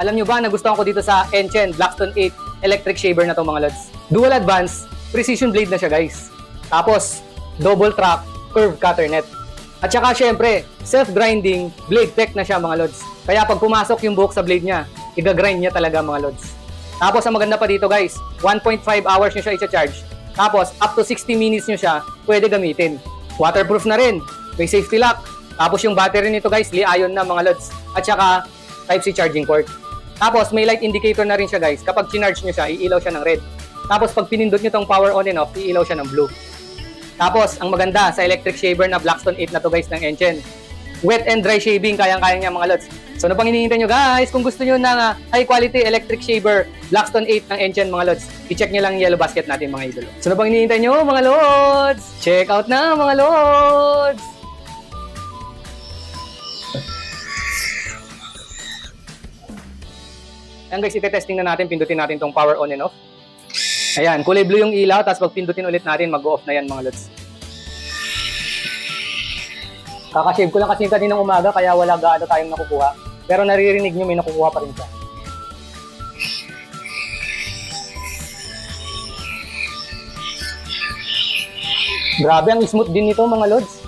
Alam nyo ba, nagustuhan ko dito sa Enchen Blackstone 8 electric shaver na to mga lods. Dual advance, precision blade na siya guys. Tapos, double track, curve cutter net. At saka syempre, self-grinding blade tech na siya mga lods. Kaya pag pumasok yung buhok sa blade niya, i-grind niya talaga mga lods. Tapos ang maganda pa dito guys, 1.5 hours nyo siya i-charge. Tapos up to 60 minutes nyo siya pwede gamitin. Waterproof na rin, may safety lock. Tapos yung battery nito guys, Li-ion na mga lods. At saka Type-C charging port. Tapos may light indicator na rin siya guys. Kapag chinarge nyo siya, iilaw siya ng red. Tapos pag pinindot nyo tong power on and off, iilaw siya ng blue. Tapos ang maganda sa electric shaver na Blackstone 8 na to guys ng Enchen, wet and dry shaving, kayang-kaya niya mga lods. So ano pang hinihintay nyo guys? Kung gusto nyo ng high quality electric shaver Blackstone 8 ng Enchen mga lods, i-check nyo lang yung yellow basket natin mga idolo. So ano pang hinihintay nyo mga lods? Check out na mga lods! Ayan guys, ite-testing na natin, pindutin natin tong power on and off. Ayan, kulay blue yung ilaw, tapos pag pindutin ulit natin, mag-off na yan mga lods. Kakashave ko lang kasi kaninang umaga, kaya wala gaano tayong nakukuha. Pero naririnig nyo, may nakukuha pa rin siya. Grabe, ang smooth din nito mga lods.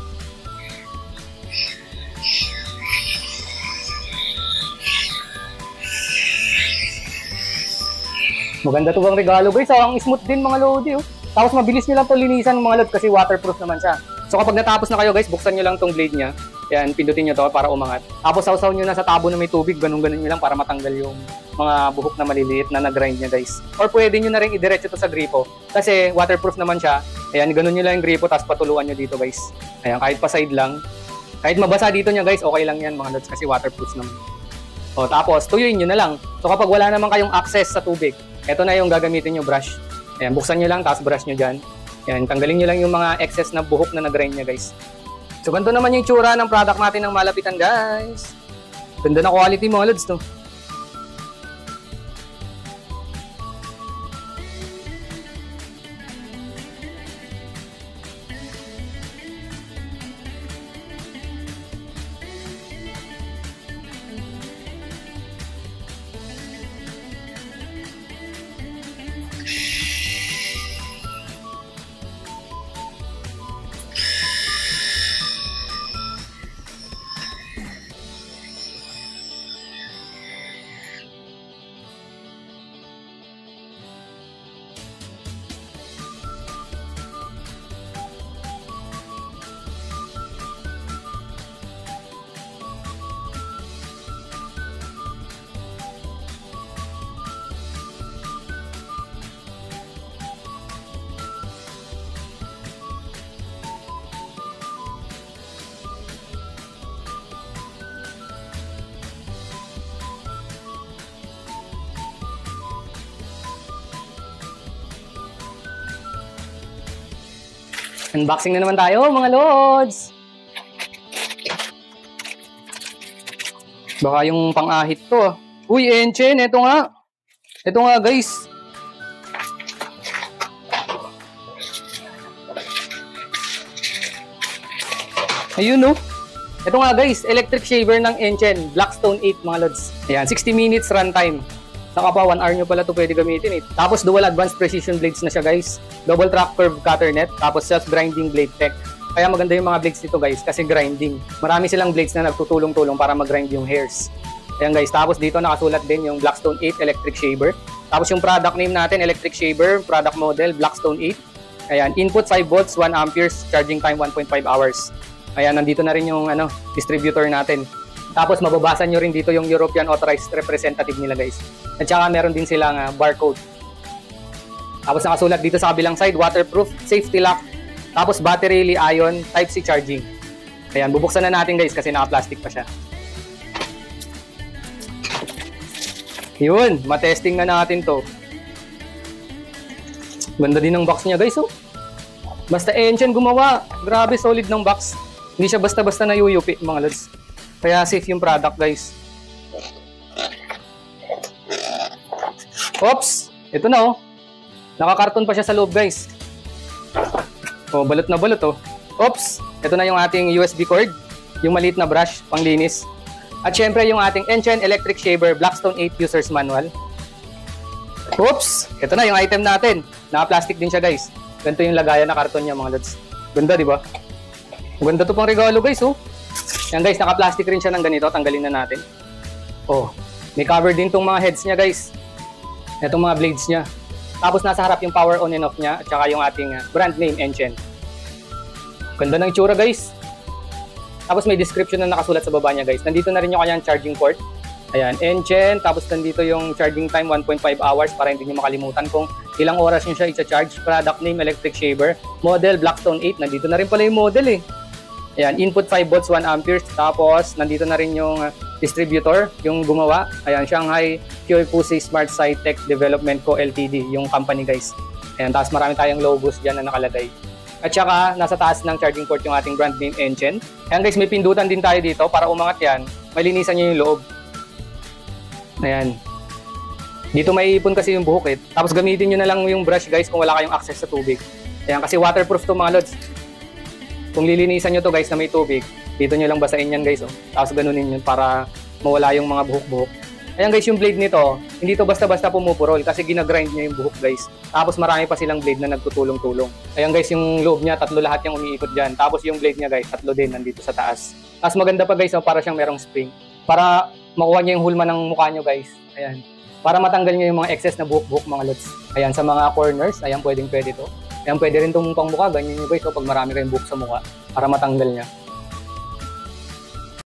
Maganda to bang regalo guys. Ang smooth din mga lodi. Oh. Tapos mabilis nyo lang to linisan mga lods kasi waterproof naman siya. So kapag natapos na kayo guys, buksan nyo lang tong blade niya. Yan, pindutin nyo to para umangat. Tapos sausaw nyo na sa tabo na may tubig. Ganun-ganun nyo lang para matanggal yung mga buhok na maliliit na nag-grind niya guys. Or pwede nyo na rin idiretso to sa gripo. Kasi waterproof naman siya. Ayan, ganun nyo lang yung gripo tapos patuluan nyo dito guys. Ayan, kahit pa side lang. Kahit mabasa dito niya guys, okay lang yan mga lods kasi waterproof naman. O tapos, tuyuin nyo na lang. So kapag wala naman kayong access sa tubig, ito na yung gagamitin nyo brush. Ayan, buksan nyo lang, tapos brush nyo dyan. Ayan, tanggalin nyo lang yung mga excess na buhok na nag-grind niya guys. So ganito naman yung tsura ng product natin ng malapitan guys. Ganda na quality mga lods to. Unboxing na naman tayo mga lods. Baka yung pang-ahit to. Uy, Enchen, eto nga. Eto nga guys. Ayun no. Eto nga guys, electric shaver ng Enchen Blackstone 8 mga lods. Ayan, 60 minutes runtime. Saka pa 1 hour nyo pala ito pwede gamitin eh. Tapos dual advanced precision blades na siya guys. Double track curve cutter net. Tapos self-grinding blade tech. Kaya maganda yung mga blades nito guys kasi grinding. Marami silang blades na nagtutulong-tulong para mag-grind yung hairs. Ayan guys. Tapos dito nakasulat din yung Blackstone 8 electric shaver. Tapos yung product name natin, electric shaver, product model, Blackstone 8. Ayan, input 5 volts, 1 amperes, charging time 1.5 hours. Ayan, nandito na rin yung distributor natin. Tapos mababasa nyo rin dito yung European Authorized Representative nila guys. At saka meron din silang barcode. Tapos nakasulat dito sa kabilang side, waterproof, safety lock. Tapos battery, Li-ion, Type-C charging. Ayan, bubuksan na natin guys kasi naka-plastic pa siya. Yun, matesting na natin to. Ganda din ng box niya guys oh. Basta Enchen gumawa. Grabe, solid ng box. Hindi siya basta-basta na yuyupi mga lods. Kaya safe yung product guys. Oops! Ito na oh. Nakakarton pa siya sa loob, guys. Oh, balot na balot, oh. Oops! Ito na yung ating USB cord. Yung maliit na brush, panglinis. At syempre, yung ating Encen Electric Shaver Blackstone 8 User's Manual. Oops! Ito na yung item natin. Naka-plastic din siya, guys. Ganito yung lagayan na karton niya, mga lods. Ganda, di ba? Ganda to pang regalo, guys, oh. Yan, guys, naka-plastic rin siya ng ganito. Tanggalin na natin. Oh, may cover din tong mga heads niya, guys. Itong mga blades niya. Tapos nasa harap yung power on and off niya at saka yung ating brand name, Encen. Ganda ng itsura, guys. Tapos may description na nakasulat sa baba niya, guys. Nandito na rin yung kanyang charging port. Ayan, Encen. Tapos nandito yung charging time, 1.5 hours para hindi nyo makalimutan kung ilang oras nyo siya i-charge. Product name, electric shaver. Model, Blackstone 8. Nandito na rin pala yung model, eh. Ayan, input 5 volts, 1 amperes. Tapos nandito na rin yung distributor, yung gumawa. Ayan, Shanghai Kyokusei Smart Sci Tech Development Co. Ltd, yung company, guys. Ayan, tapos marami tayong logos dyan na nakalagay. At saka, nasa taas ng charging port yung ating brand name, Encen. Ayan, guys, may pindutan din tayo dito para umangat yan. Malinisan nyo yung loob. Ayan. Dito may ipon kasi yung buhok, eh. Tapos gamitin nyo na lang yung brush, guys, kung wala kayong access sa tubig. Ayan, kasi waterproof to, mga lods. Kung lilinisan nyo to, guys, na may tubig, dito nyo lang basain yan, guys, oh. Tapos ganunin yun para mawala yung mga buhok-buhok. Ayan, guys, yung blade nito, hindi to basta-basta pumupurol kasi ginagrind niya yung buhok, guys. Tapos marami pa silang blade na nagtutulong-tulong. Ayan, guys, yung loob niya, tatlo lahat yung umiikot dyan. Tapos yung blade niya, guys, tatlo din nandito sa taas. Tapos maganda pa, guys, oh, para siyang merong spring. Para makuha niya yung hulma ng mukha nyo, guys. Ayan. Para matanggal niya yung mga excess na buhok-buhok, mga lods. Ayan, sa mga corners, ayan, pwede to. Ayan, pwede rin itong pang mukha, ganyan nyo, guys, oh, pag marami kayong buhok sa mukha para matanggal niya.